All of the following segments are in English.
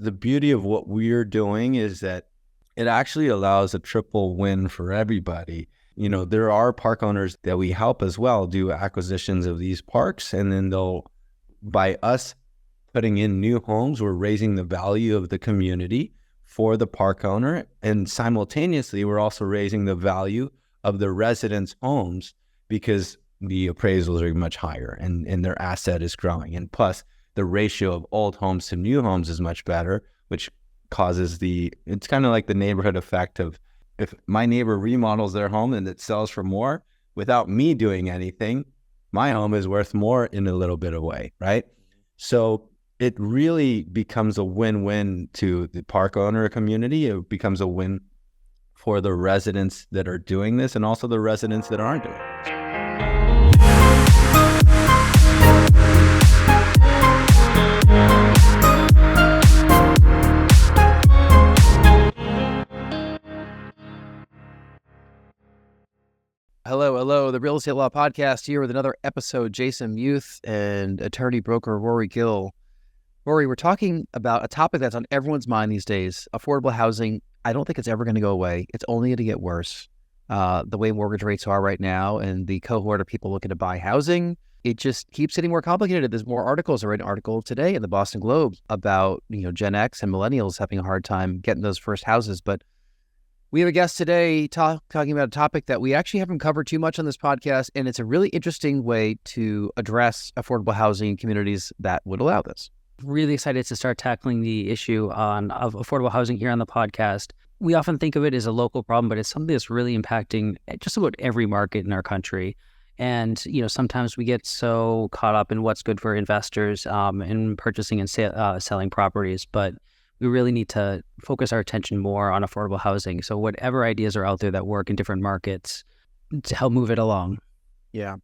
the beauty of what we're doing is that it actually allows a triple win for everybody. There are park owners that we help as well do acquisitions of these parks, and then by us putting in new homes, we're raising the value of the community for the park owner, and simultaneously, we're also raising the value of the residents' homes because the appraisals are much higher and their asset is growing. And plus, the ratio of old homes to new homes is much better, which causes it's kind of like the neighborhood effect of if my neighbor remodels their home and it sells for more without me doing anything, my home is worth more in a little bit of way, right? So it really becomes a win-win to the park owner community. It becomes a win for the residents that are doing this and also the residents that aren't doing this. Hello, the Real Estate Law Podcast here with another episode. Jason Muth and attorney broker Rory Gill. Rory, we're talking about a topic that's on everyone's mind these days, affordable housing. I don't think it's ever going to go away. It's only going to get worse. The way mortgage rates are right now and the cohort of people looking to buy housing, it just keeps getting more complicated. There's more articles. I read an article today in the Boston Globe about Gen X and millennials having a hard time getting those first houses. But we have a guest today talking about a topic that we actually haven't covered too much on this podcast, and it's a really interesting way to address affordable housing communities that would allow this. Really excited to start tackling the issue of affordable housing here on the podcast. We often think of it as a local problem, but it's something that's really impacting just about every market in our country. And, sometimes we get so caught up in what's good for investors in purchasing and selling properties, but we really need to focus our attention more on affordable housing. So whatever ideas are out there that work in different markets to help move it along. Yeah.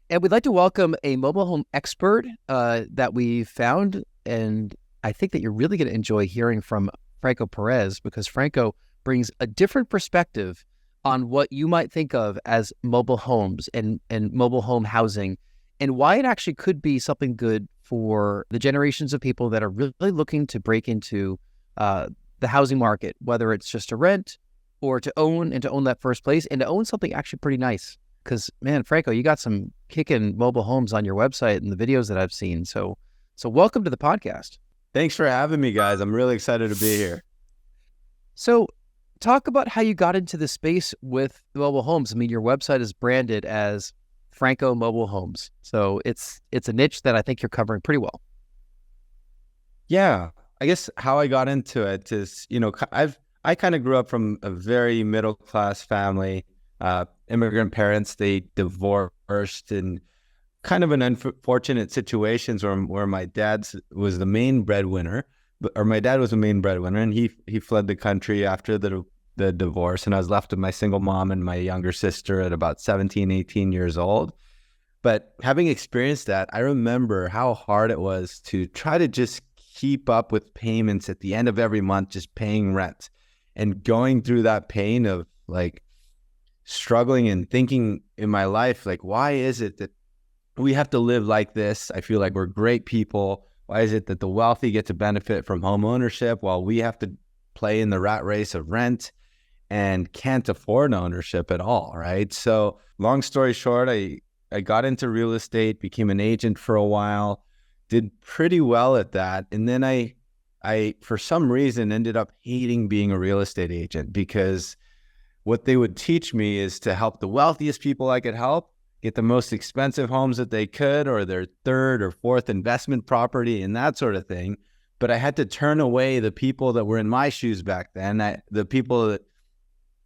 And we'd like to welcome a mobile home expert that we found. And I think that you're really going to enjoy hearing from Franco Perez, because Franco brings a different perspective on what you might think of as mobile homes and mobile home housing, and why it actually could be something good for the generations of people that are really looking to break into the housing market, whether it's just to rent or to own, and to own that first place and to own something actually pretty nice. Because, man, Franco, you got some kicking mobile homes on your website and the videos that I've seen. So welcome to the podcast. Thanks for having me, guys. I'm really excited to be here. So talk about how you got into the space with mobile homes. I mean, your website is branded as Franco Mobile Homes. So it's a niche that I think you're covering pretty well. Yeah. I guess how I got into it is, I kind of grew up from a very middle-class family, immigrant parents. They divorced in kind of an unfortunate situations where my dad was the main breadwinner, and he fled the country after the divorce, and I was left with my single mom and my younger sister at about 17, 18 years old. But having experienced that, I remember how hard it was to try to just keep up with payments at the end of every month, just paying rent, and going through that pain of like struggling and thinking in my life, like, why is it that we have to live like this? I feel like we're great people. Why is it that the wealthy get to benefit from home ownership while we have to play in the rat race of rent and can't afford ownership at all, right? So long story short, I got into real estate, became an agent for a while, did pretty well at that. And then I for some reason ended up hating being a real estate agent, because what they would teach me is to help the wealthiest people I could help get the most expensive homes that they could, or their third or fourth investment property and that sort of thing. But I had to turn away the people that were in my shoes back then, the people that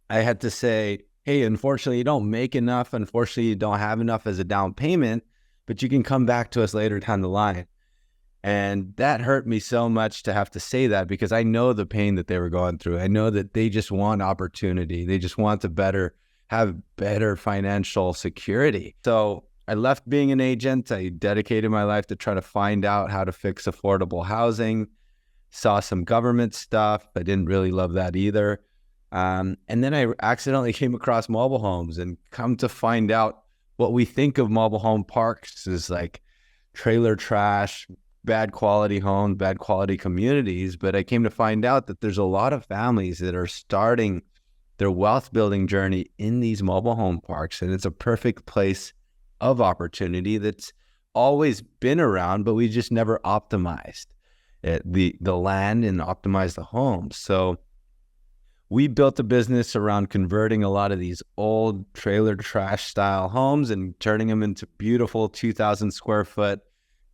I had to say, hey, unfortunately, you don't make enough. Unfortunately, you don't have enough as a down payment, but you can come back to us later down the line. And that hurt me so much to have to say that, because I know the pain that they were going through. I know that they just want opportunity. They just want to have better financial security. So I left being an agent. I dedicated my life to try to find out how to fix affordable housing. Saw some government stuff. I didn't really love that either. And then I accidentally came across mobile homes, and come to find out what we think of mobile home parks is like trailer trash, bad quality homes, bad quality communities, but I came to find out that there's a lot of families that are starting their wealth building journey in these mobile home parks. And it's a perfect place of opportunity that's always been around, but we just never optimized the land and optimized the homes. So we built a business around converting a lot of these old trailer trash style homes and turning them into beautiful 2,000 square foot,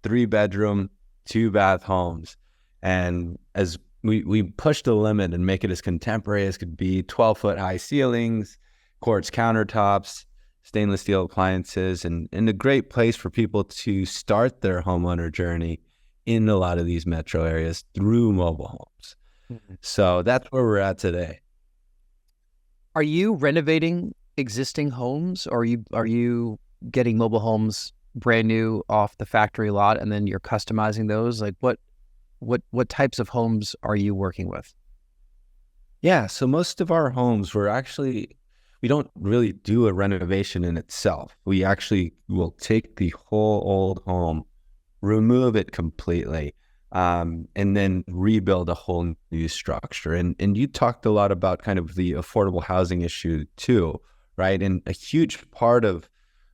3-bedroom, 2-bath homes. And as we pushed the limit and make it as contemporary as could be, 12-foot high ceilings, quartz countertops, stainless steel appliances, and a great place for people to start their homeowner journey in a lot of these metro areas through mobile homes. So that's where we're at today. Are you renovating existing homes, or are you getting mobile homes brand new off the factory lot and then you're customizing those? Like what types of homes are you working with? Yeah, so most of our homes we don't really do a renovation in itself. We actually will take the whole old home, remove it completely, and then rebuild a whole new structure. And you talked a lot about kind of the affordable housing issue too, right? And a huge part of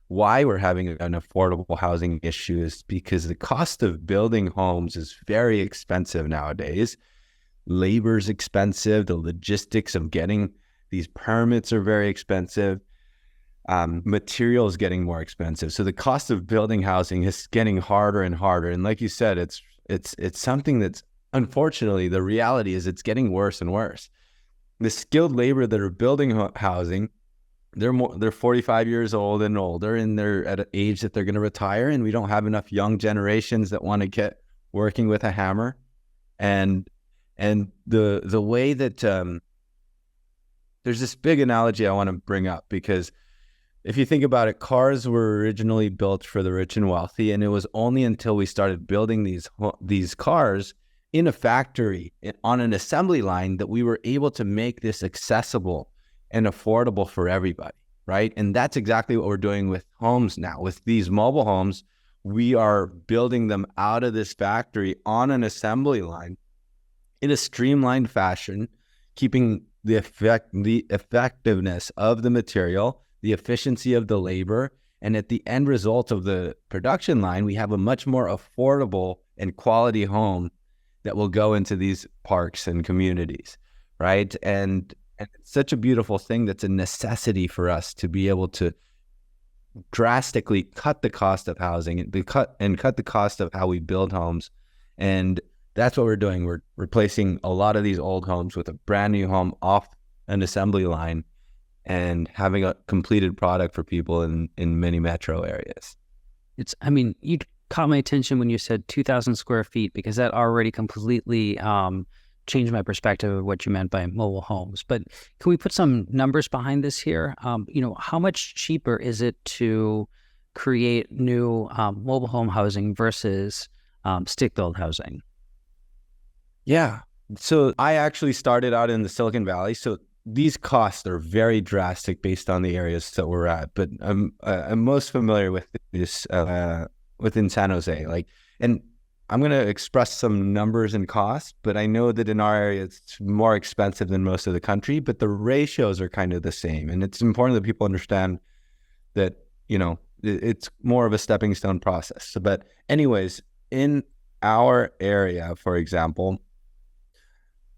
why we're having an affordable housing issue is because the cost of building homes is very expensive nowadays. Labor's expensive. The logistics of getting these permits are very expensive. Materials getting more expensive. So the cost of building housing is getting harder and harder. And like you said, it's something that's, unfortunately, the reality is it's getting worse and worse. The skilled labor that are building housing, they're 45 years old and older, and they're at an age that they're going to retire, and we don't have enough young generations that want to get working with a hammer. And the way that there's this big analogy I want to bring up, because if you think about it, cars were originally built for the rich and wealthy, and it was only until we started building these cars in a factory on an assembly line that we were able to make this accessible and affordable for everybody, right? And that's exactly what we're doing with homes now. With these mobile homes, we are building them out of this factory on an assembly line in a streamlined fashion, keeping the effectiveness of the material, the efficiency of the labor, and at the end result of the production line, we have a much more affordable and quality home that will go into these parks and communities, right? And it's such a beautiful thing that's a necessity for us to be able to drastically cut the cost of housing and cut the cost of how we build homes. And that's what we're doing. We're replacing a lot of these old homes with a brand new home off an assembly line and having a completed product for people in many metro areas. You caught my attention when you said 2,000 square feet, because that already completely changed my perspective of what you meant by mobile homes. But can we put some numbers behind this here? How much cheaper is it to create new mobile home housing versus stick-built housing? Yeah. So I actually started out in the Silicon Valley. So these costs are very drastic based on the areas that we're at. But I'm most familiar with this within San Jose. And I'm going to express some numbers and costs, but I know that in our area, it's more expensive than most of the country, but the ratios are kind of the same. And it's important that people understand that, it's more of a stepping stone process. So, but anyways, in our area, for example,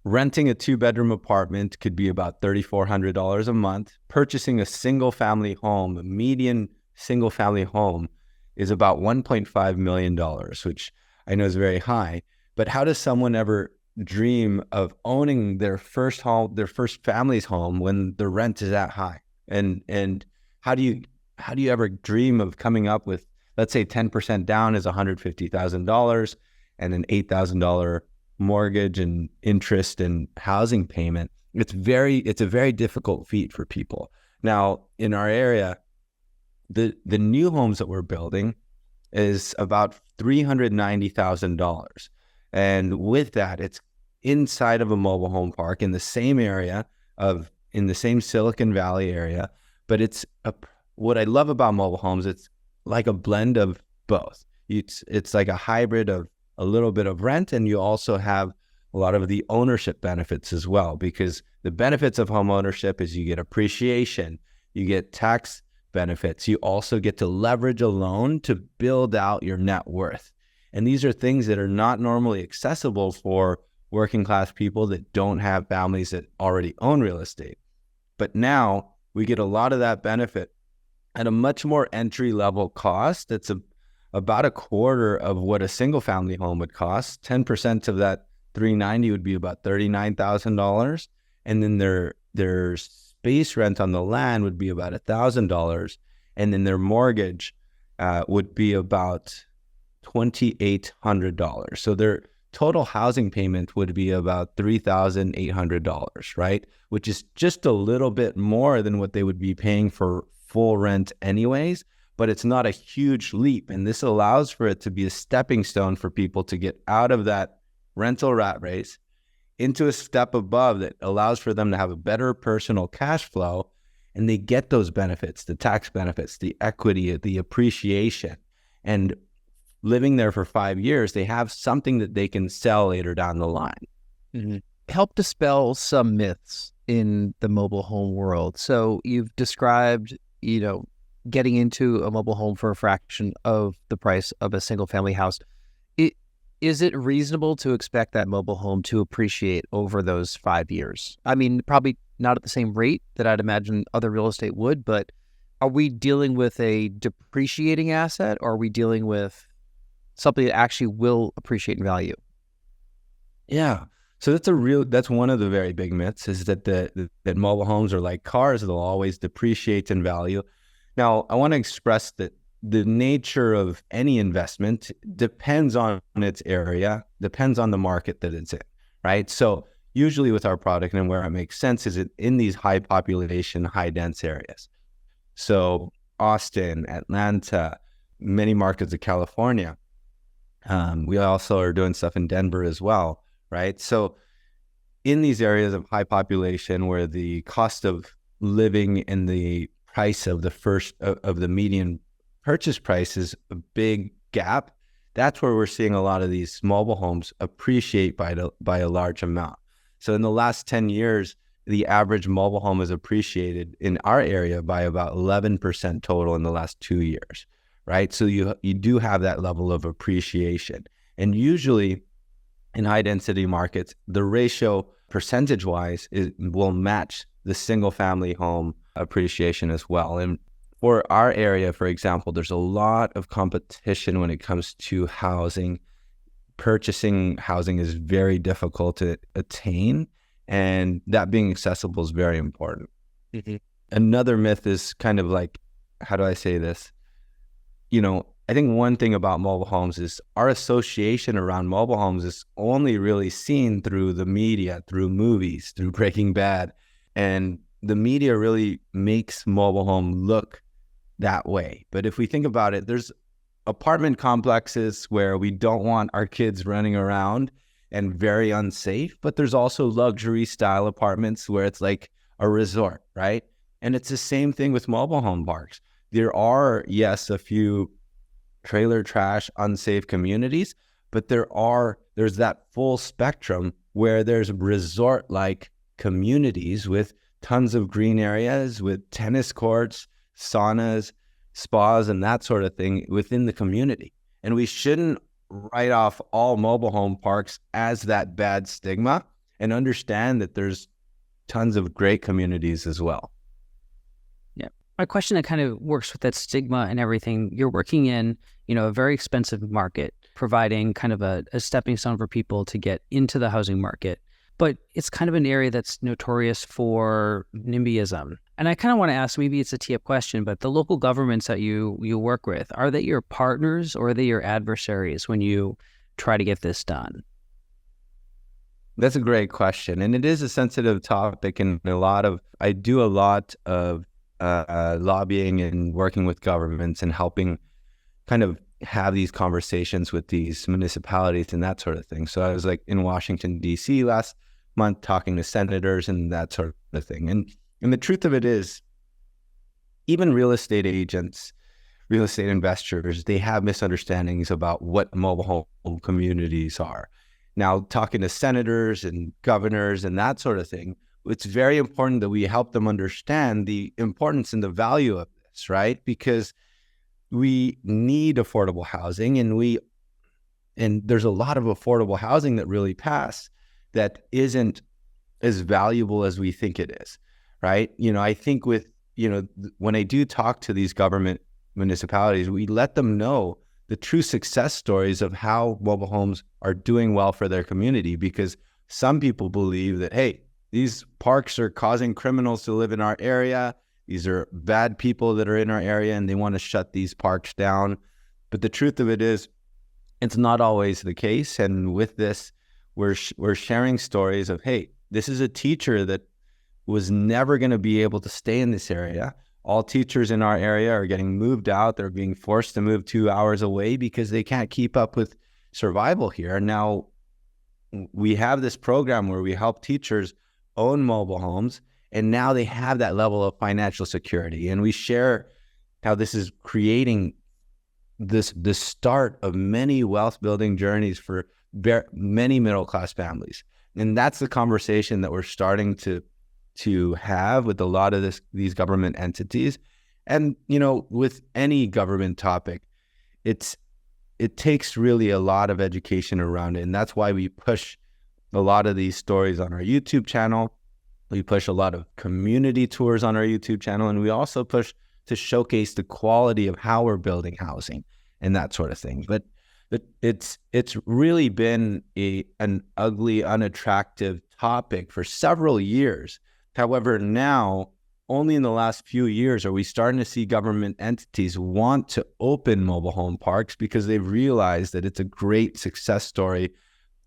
renting a 2-bedroom apartment could be about $3,400 a month. Purchasing a a median single family home is about $1.5 million, which I know is very high. But how does someone ever dream of owning their first home, their first family's home, when the rent is that high? And how do you ever dream of coming up with, let's say 10% down is $150,000 and an $8,000 mortgage and interest and housing payment? It's a very difficult feat for people. Now, in our area, the new homes that we're building is about $390,000. And with that, it's inside of a mobile home park in the same area in the same Silicon Valley area. But what I love about mobile homes, it's like a blend of both. It's like a hybrid of a little bit of rent, and you also have a lot of the ownership benefits as well, because the benefits of home ownership is you get appreciation, you get tax benefits, you also get to leverage a loan to build out your net worth. And these are things that are not normally accessible for working class people that don't have families that already own real estate. But now we get a lot of that benefit at a much more entry level cost. It's about a quarter of what a single family home would cost. 10% of that $390 would be about $39,000. And then their space rent on the land would be about $1,000. And then their mortgage would be about $2,800. So their total housing payment would be about $3,800, right? Which is just a little bit more than what they would be paying for full rent anyways, but it's not a huge leap. And this allows for it to be a stepping stone for people to get out of that rental rat race into a step above that allows for them to have a better personal cash flow, and they get those benefits, the tax benefits, the equity, the appreciation. And living there for 5 years, they have something that they can sell later down the line. Mm-hmm. Help dispel some myths in the mobile home world. So you've described, getting into a mobile home for a fraction of the price of a single family house. Is it reasonable to expect that mobile home to appreciate over those 5 years? I mean, probably not at the same rate that I'd imagine other real estate would, but are we dealing with a depreciating asset, or are we dealing with something that actually will appreciate in value? Yeah. So that's one of the very big myths, is that that mobile homes are like cars. They'll always depreciate in value. Now, I want to express that the nature of any investment depends on its area, depends on the market that it's in, right? So usually with our product, and where it makes sense, is it in these high population, high dense areas. So Austin, Atlanta, many markets of California. We also are doing stuff in Denver as well, right? So in these areas of high population, where the cost of living and the price of the median purchase price is a big gap, that's where we're seeing a lot of these mobile homes appreciate by a large amount. So in the last 10 years, the average mobile home has appreciated in our area by about 11% total in the last 2 years, right? So you do have that level of appreciation. And usually in high density markets, the ratio percentage-wise will match the single family home appreciation as well. And for our area, for example, there's a lot of competition when it comes to housing. Purchasing housing is very difficult to attain, and that being accessible is very important. Mm-hmm. Another myth is kind of like, how do I say this? I think one thing about mobile homes is our association around mobile homes is only really seen through the media, through movies, through Breaking Bad. And the media really makes mobile home look that way. But if we think about it, there's apartment complexes where we don't want our kids running around and very unsafe, but there's also luxury style apartments where it's like a resort, right? And it's the same thing with mobile home parks. There are, yes, a few trailer trash, unsafe communities, but there's that full spectrum where there's resort-like communities with tons of green areas, with tennis courts, saunas, spas, and that sort of thing within the community. And we shouldn't write off all mobile home parks as that bad stigma, and understand that there's tons of great communities as well. Yeah. My question that kind of works with that stigma and everything, you're working in, a very expensive market, providing kind of a stepping stone for people to get into the housing market. But it's kind of an area that's notorious for NIMBYism. And I kind of want to ask, maybe it's a tee-up question, but the local governments that you work with, are they your partners or are they your adversaries when you try to get this done? That's a great question. And it is a sensitive topic. And I do a lot of lobbying and working with governments and helping kind of have these conversations with these municipalities and that sort of thing. So I was like in Washington, D.C. last month talking to senators and that sort of thing. And the truth of it is, even real estate agents, real estate investors, they have misunderstandings about what mobile home communities are. Now, talking to senators and governors and that sort of thing, it's very important that we help them understand the importance and the value of this, right? Because we need affordable housing, and there's a lot of affordable housing that really passed that isn't as valuable as we think it is, right? I think when I do talk to these government municipalities, we let them know the true success stories of how mobile homes are doing well for their community, because some people believe that, hey, these parks are causing criminals to live in our area. These are bad people that are in our area, and they want to shut these parks down. But the truth of it is, it's not always the case. And with this, we're sharing stories of, hey, this is a teacher that was never going to be able to stay in this area. All teachers in our area are getting moved out. They're being forced to move 2 hours away because they can't keep up with survival here. Now, we have this program where we help teachers own mobile homes, and now they have that level of financial security. And we share how this is creating the start of many wealth-building journeys for many middle-class families. And that's the conversation that we're starting to have with a lot of these government entities. And, with any government topic, it takes really a lot of education around it. And that's why we push a lot of these stories on our YouTube channel. We push a lot of community tours on our YouTube channel. And we also push to showcase the quality of how we're building housing and that sort of thing. But it's really been an ugly, unattractive topic for several years. However, now, only in the last few years are we starting to see government entities want to open mobile home parks, because they've realized that it's a great success story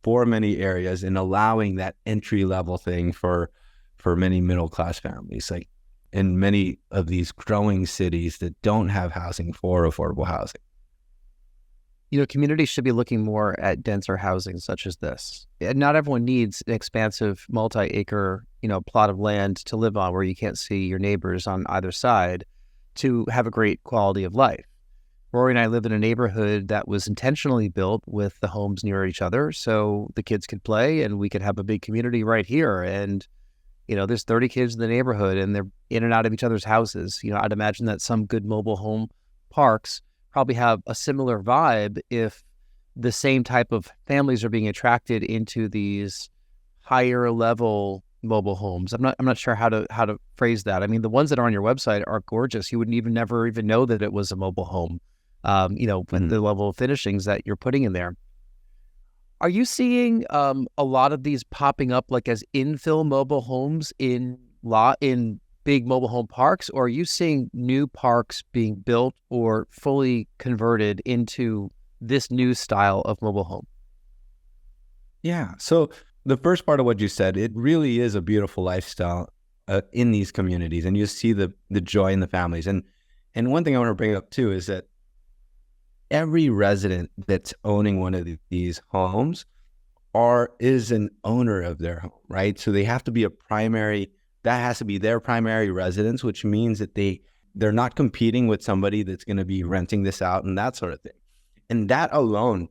for many areas in allowing that entry-level thing for many middle-class families, like in many of these growing cities that don't have housing for affordable housing. Communities should be looking more at denser housing such as this. Not everyone needs an expansive multi-acre, plot of land to live on where you can't see your neighbors on either side to have a great quality of life. Rory and I live in a neighborhood that was intentionally built with the homes near each other so the kids could play and we could have a big community right here. And, there's 30 kids in the neighborhood and they're in and out of each other's houses. I'd imagine that some good mobile home parks probably have a similar vibe if the same type of families are being attracted into these higher level mobile homes. I'm not sure how to phrase that. I mean, the ones that are on your website are gorgeous. You wouldn't never even know that it was a mobile home. With the level of finishings that you're putting in there. Are you seeing a lot of these popping up like as infill mobile homes in big mobile home parks, or are you seeing new parks being built or fully converted into this new style of mobile home? Yeah. So the first part of what you said, it really is a beautiful lifestyle in these communities, and you see the joy in the families. And one thing I want to bring up too is that every resident that's owning one of these homes is an owner of their home, right? So they have to be that has to be their primary residence, which means that they're not competing with somebody that's going to be renting this out and that sort of thing. And that alone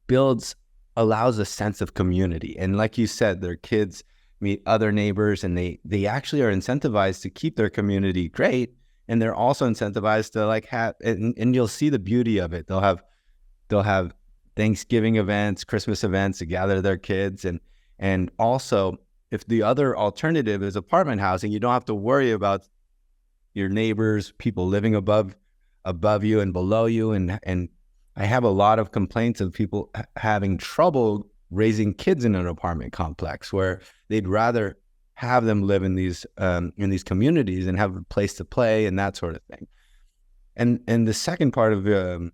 allows a sense of community. And like you said, their kids meet other neighbors, and they actually are incentivized to keep their community great. And they're also incentivized to have, and you'll see the beauty of it. They'll have Thanksgiving events, Christmas events to gather their kids. And also, if the other alternative is apartment housing, you don't have to worry about your neighbors, people living above you and below you. And I have a lot of complaints of people having trouble raising kids in an apartment complex where they'd rather have them live in these communities and have a place to play and that sort of thing. And the second part of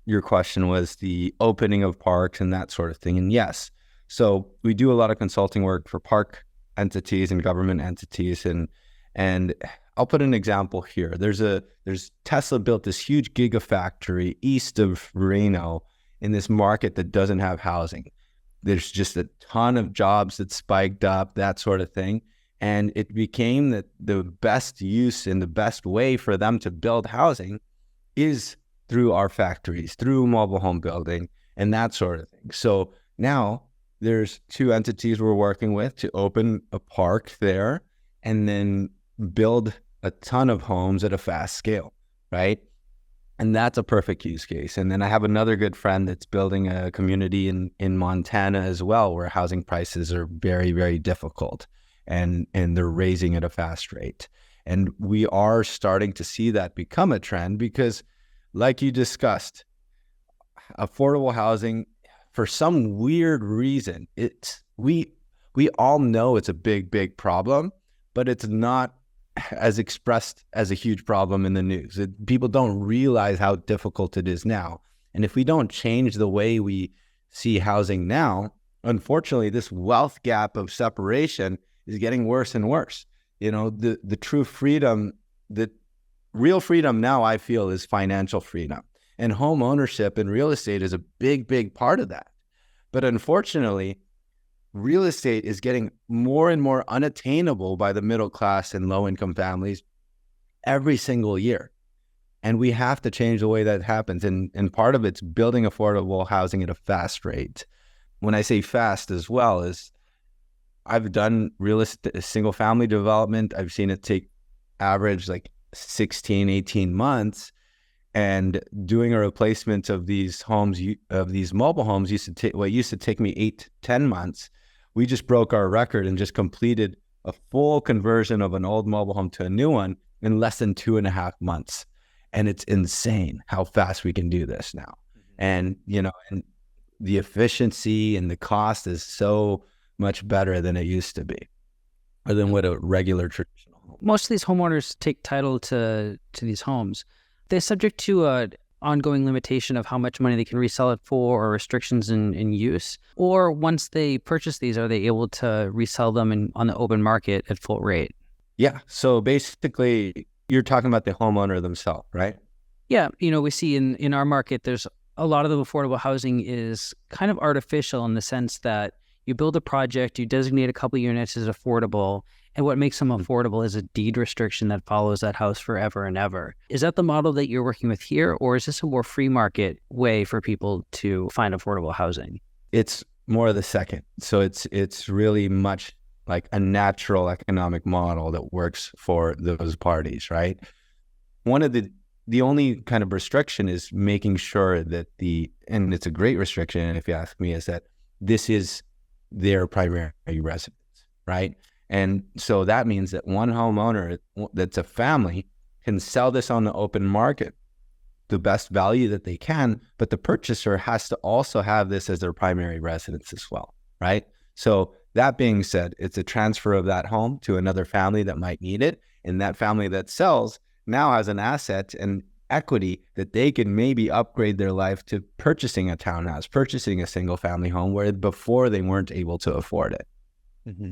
your question was the opening of parks and that sort of thing. And yes, so we do a lot of consulting work for park entities and government entities. And I'll put an example here. There's Tesla built this huge gigafactory east of Reno in this market that doesn't have housing. There's just a ton of jobs that spiked up, that sort of thing. And it became the best use and the best way for them to build housing is through our factories, through mobile home building, and that sort of thing. So now there's 2 entities we're working with to open a park there and then build a ton of homes at a fast scale, right? And that's a perfect use case. And then I have another good friend that's building a community in Montana as well, where housing prices are very, very difficult and they're raising at a fast rate. And we are starting to see that become a trend because, like you discussed, affordable housing, for some weird reason, we all know it's a big, big problem, but it's not as expressed as a huge problem in the news. People don't realize how difficult it is now. And if we don't change the way we see housing now, unfortunately, this wealth gap of separation is getting worse and worse. You know, the true freedom, the real freedom now, I feel, is financial freedom. And home ownership and real estate is a big, big part of that. But unfortunately, real estate is getting more and more unattainable by the middle class and low income families every single year. And we have to change the way that happens. And part of it's building affordable housing at a fast rate. When I say fast as well, is I've done real estate, single family development. I've seen it take average like 16, 18 months. And doing a replacement of these homes, of these mobile homes, used to take me 8 to 10 months. We just broke our record and just completed a full conversion of an old mobile home to a new one in less than 2.5 months. And it's insane how fast we can do this now. And, you know, and the efficiency and the cost is so much better than it used to be, or than what a regular traditional home. Most of these homeowners take title to these homes. They're subject to an ongoing limitation of how much money they can resell it for, or restrictions in use. Or once they purchase these, are they able to resell them on the open market at full rate? Yeah. So basically, you're talking about the homeowner themselves, right? Yeah. You know, we see in our market, there's a lot of the affordable housing is kind of artificial in the sense that you build a project, you designate a couple units as affordable, and what makes them affordable is a deed restriction that follows that house forever and ever. Is that the model that you're working with here, or is this a more free market way for people to find affordable housing? It's more of the second. So it's really much like a natural economic model that works for those parties, right? One of the only kind of restriction is making sure that and it's a great restriction, if you ask me, is that this is their primary residence, right? And so that means that one homeowner that's a family can sell this on the open market, the best value that they can, but the purchaser has to also have this as their primary residence as well, right? So that being said, it's a transfer of that home to another family that might need it. And that family that sells now has an asset and equity that they can maybe upgrade their life to purchasing a townhouse, purchasing a single family home, where before they weren't able to afford it. Mm-hmm.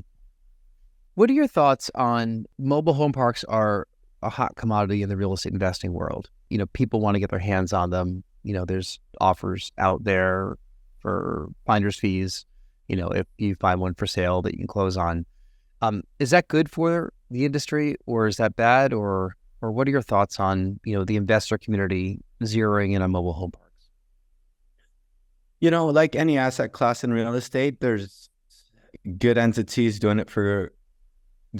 What are your thoughts on mobile home parks? Are a hot commodity in the real estate investing world. You know, people want to get their hands on them. You know, there's offers out there for finder's fees, you know, if you find one for sale that you can close on. Is that good for the industry, or is that bad? Or what are your thoughts on, you know, the investor community zeroing in on mobile home parks? You know, like any asset class in real estate, there's good entities doing it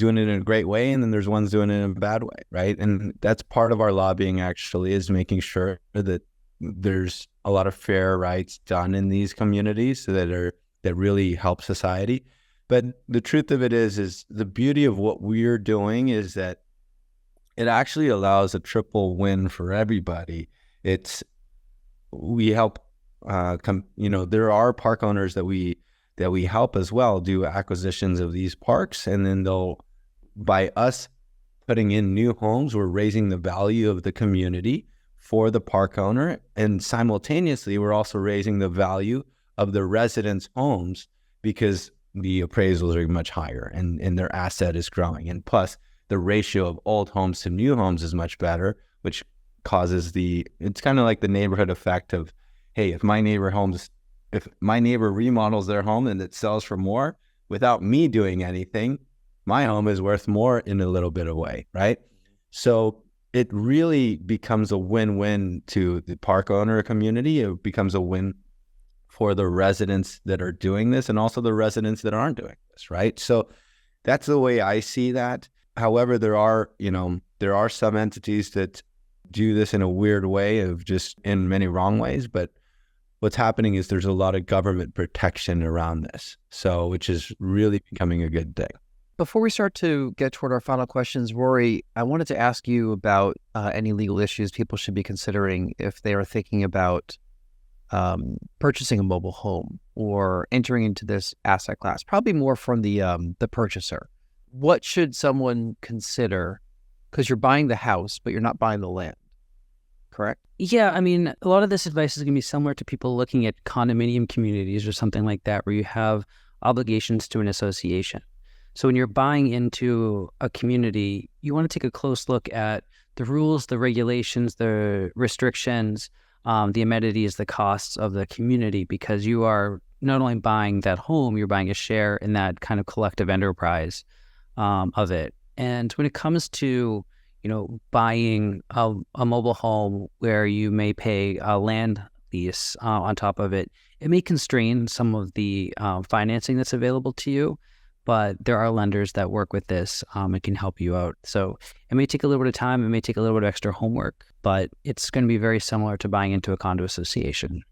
in a great way, and then there's ones doing it in a bad way, right? And that's part of our lobbying, actually, is making sure that there's a lot of fair rights done in these communities that really help society. But the truth of it is the beauty of what we're doing is that it actually allows a triple win for everybody. We help, there are park owners that we help as well do acquisitions of these parks, and then by us putting in new homes, we're raising the value of the community for the park owner, and simultaneously we're also raising the value of the residents' homes because the appraisals are much higher and their asset is growing, and plus the ratio of old homes to new homes is much better, which causes it's kind of like the neighborhood effect of, hey, if my neighbor remodels their home and it sells for more without me doing anything, my home is worth more in a little bit of way, right? So it really becomes a win-win to the park owner community. It becomes a win for the residents that are doing this and also the residents that aren't doing this, right? So that's the way I see that. However, there are some entities that do this in a weird way, of just in many wrong ways. But what's happening is there's a lot of government protection around this, so which is really becoming a good thing. Before we start to get toward our final questions, Rory, I wanted to ask you about any legal issues people should be considering if they are thinking about purchasing a mobile home or entering into this asset class, probably more from the purchaser. What should someone consider? Because you're buying the house, but you're not buying the land, correct? Yeah, I mean, a lot of this advice is going to be similar to people looking at condominium communities or something like that, where you have obligations to an association. So when you're buying into a community, you want to take a close look at the rules, the regulations, the restrictions, the amenities, the costs of the community, because you are not only buying that home, you're buying a share in that kind of collective enterprise of it. And when it comes to, buying a mobile home where you may pay a land lease on top of it, it may constrain some of the financing that's available to you, but there are lenders that work with this and can help you out. So it may take a little bit of time, it may take a little bit of extra homework, but it's going to be very similar to buying into a condo association.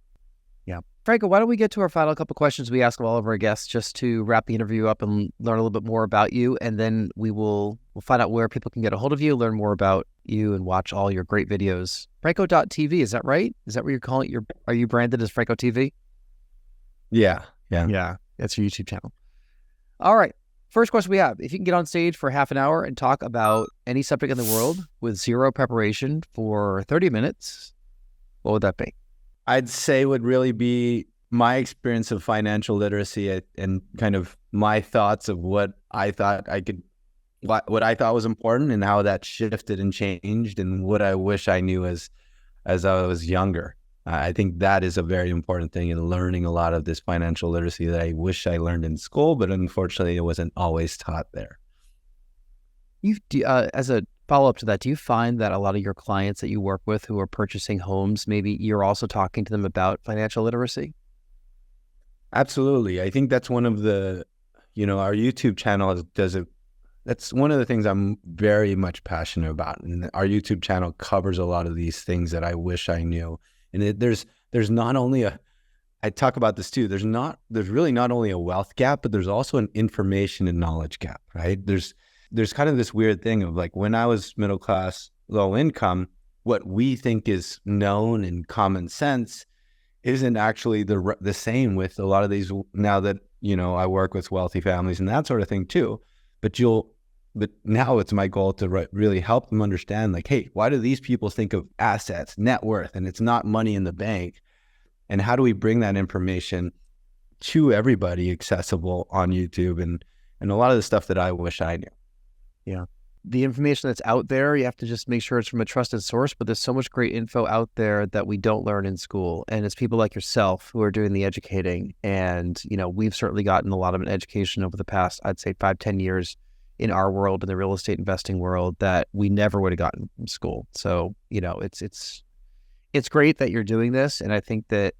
Yeah. Franco, why don't we get to our final couple questions we ask of all of our guests, just to wrap the interview up and learn a little bit more about you, and then we'll find out where people can get a hold of you, learn more about you, and watch all your great videos. Franco.tv, is that right? Is that what you're calling it? Are you branded as Franco TV? Yeah. That's your YouTube channel. All right. First question we have: if you can get on stage for half an hour and talk about any subject in the world with zero preparation for 30 minutes, what would that be? I'd say would really be my experience of financial literacy and kind of my thoughts of what I thought was important and how that shifted and changed, and what I wish I knew as I was younger. I think that is a very important thing in learning a lot of this financial literacy that I wish I learned in school, but unfortunately it wasn't always taught there. As a follow-up to that, do you find that a lot of your clients that you work with who are purchasing homes, maybe you're also talking to them about financial literacy? Absolutely. I think that's one of the, our YouTube channel that's one of the things I'm very much passionate about. And our YouTube channel covers a lot of these things that I wish I knew. And there's not only I talk about this too, there's really not only a wealth gap, but there's also an information and knowledge gap, right? There's kind of this weird thing of like, when I was middle class, low income, what we think is known and common sense isn't actually the same with a lot of these, now that, I work with wealthy families and that sort of thing too. But now it's my goal to really help them understand, like, hey, why do these people think of assets, net worth, and it's not money in the bank? And how do we bring that information to everybody accessible on YouTube and a lot of the stuff that I wish I knew. Yeah. The information that's out there, you have to just make sure it's from a trusted source, but there's so much great info out there that we don't learn in school. And it's people like yourself who are doing the educating. And, we've certainly gotten a lot of an education over the past, I'd say 5-10 years in our world, in the real estate investing world, that we never would have gotten from school. So, it's great that you're doing this. And I think that,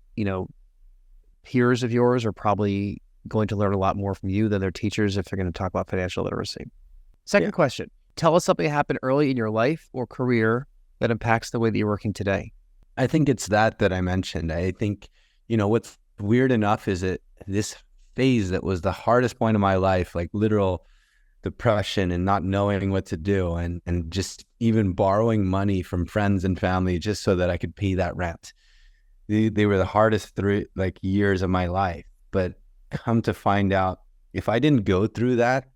peers of yours are probably going to learn a lot more from you than their teachers if they're going to talk about financial literacy. Second question. Tell us something that happened early in your life or career that impacts the way that you're working today. I think it's that I mentioned. I think, what's weird enough is that this phase that was the hardest point of my life, like literal depression and not knowing what to do, and just even borrowing money from friends and family just so that I could pay that rent. They were the hardest years of my life. But come to find out, if I didn't go through that,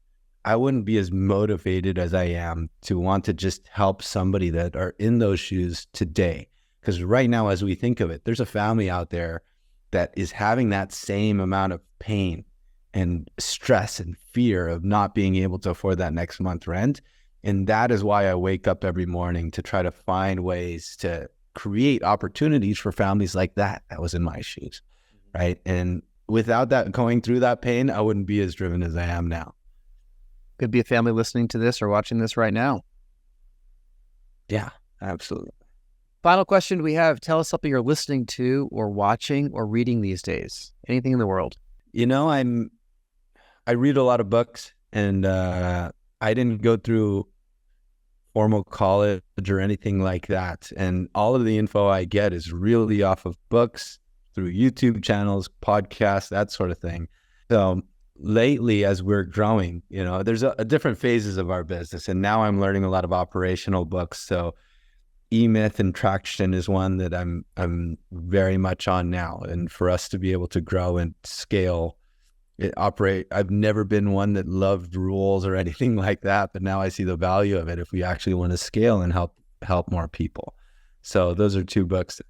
I wouldn't be as motivated as I am to want to just help somebody that are in those shoes today. Because right now, as we think of it, there's a family out there that is having that same amount of pain and stress and fear of not being able to afford that next month rent. And that is why I wake up every morning to try to find ways to create opportunities for families like that was in my shoes, right? And without that, going through that pain, I wouldn't be as driven as I am now. Could be a family listening to this or watching this right now. Yeah, absolutely. Final question we have, tell us something you're listening to or watching or reading these days. Anything in the world. You know, I read a lot of books, and I didn't go through formal college or anything like that. And all of the info I get is really off of books, through YouTube channels, podcasts, that sort of thing. So lately, as we're growing, you know, there's a different phases of our business. And now I'm learning a lot of operational books. So E-Myth and Traction is one that I'm very much on now. And for us to be able to grow and scale, I've never been one that loved rules or anything like that, but now I see the value of it if we actually want to scale and help more people. So those are two books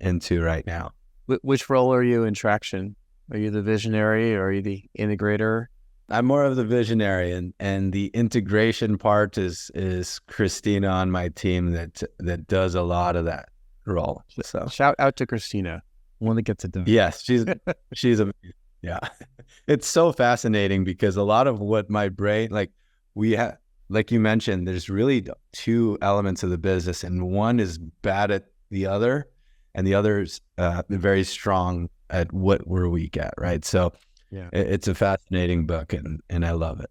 into right now. Which role are you in Traction? Are you the visionary or are you the integrator? I'm more of the visionary, and the integration part is Christina on my team that does a lot of that role. So shout out to Christina, one that gets it done. Yes, she's a yeah. It's so fascinating because a lot of what my brain, like you mentioned, there's really two elements of the business, and one is bad at the other, and the other's very strong at what we're weak at, right? So yeah, it's a fascinating book, and I love it.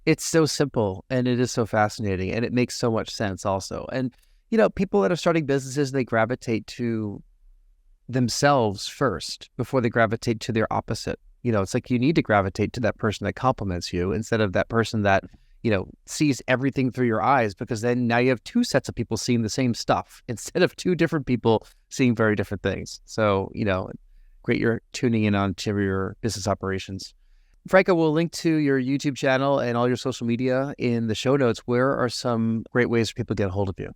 It's so simple, and it is so fascinating, and it makes so much sense also. And, you know, people that are starting businesses, they gravitate to themselves first before they gravitate to their opposite. You know, it's like you need to gravitate to that person that compliments you instead of that person that, you know, sees everything through your eyes, because then now you have two sets of people seeing the same stuff instead of two different people seeing very different things. So, you know, great you're tuning in on to your business operations. Franco, we'll link to your YouTube channel and all your social media in the show notes. Where are some great ways for people to get a hold of you?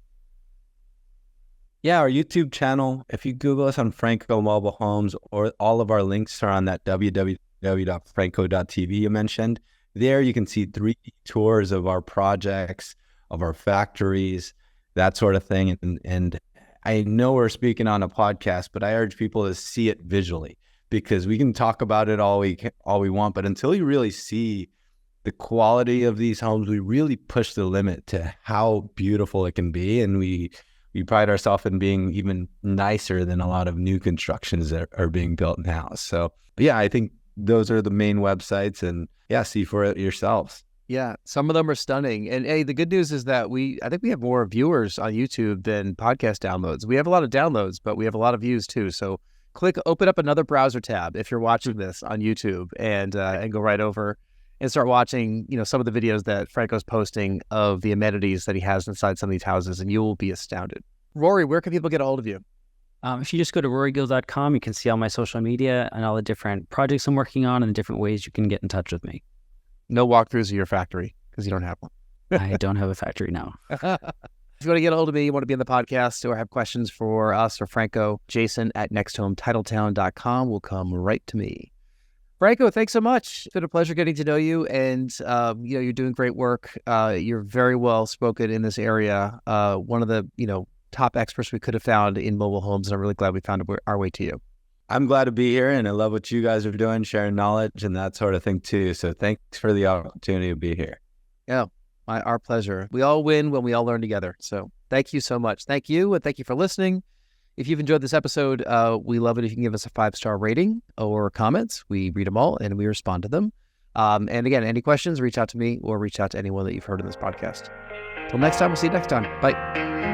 Yeah, our YouTube channel, if you Google us on Franco Mobile Homes, or all of our links are on that www.franco.tv you mentioned. There you can see 3D tours of our projects, of our factories, that sort of thing. And I know we're speaking on a podcast, but I urge people to see it visually, because we can talk about it all we want, but until you really see the quality of these homes, we really push the limit to how beautiful it can be. And we pride ourselves in being even nicer than a lot of new constructions that are being built now. So, but yeah, I think those are the main websites, and yeah, see for it yourselves. Yeah, some of them are stunning. And hey, the good news is that I think we have more viewers on YouTube than podcast downloads. We have a lot of downloads, but we have a lot of views too. So open up another browser tab if you're watching this on YouTube, and go right over and start watching, you know, some of the videos that Franco's posting of the amenities that he has inside some of these houses, and you will be astounded. Rory, where can people get a hold of you? If you just go to rorygill.com, you can see all my social media and all the different projects I'm working on and the different ways you can get in touch with me. No walkthroughs of your factory, because you don't have one. I don't have a factory now. If you want to get a hold of me, you want to be on the podcast, or have questions for us or Franco, Jason at nexthometitletown.com will come right to me. Franco, thanks so much. It's been a pleasure getting to know you, and you know, you're doing great work. You're very well spoken in this area. One of the, you know, top experts we could have found in mobile homes, and I'm really glad we found our way to you. I'm glad to be here, and I love what you guys are doing, sharing knowledge and that sort of thing too. So thanks for the opportunity to be here. Yeah, our pleasure. We all win when we all learn together. So thank you so much. Thank you, and thank you for listening. If you've enjoyed this episode, we love it if you can give us a 5-star rating or comments. We read them all and we respond to them. And again, any questions, reach out to me or reach out to anyone that you've heard in this podcast. Till next time, we'll see you next time. Bye.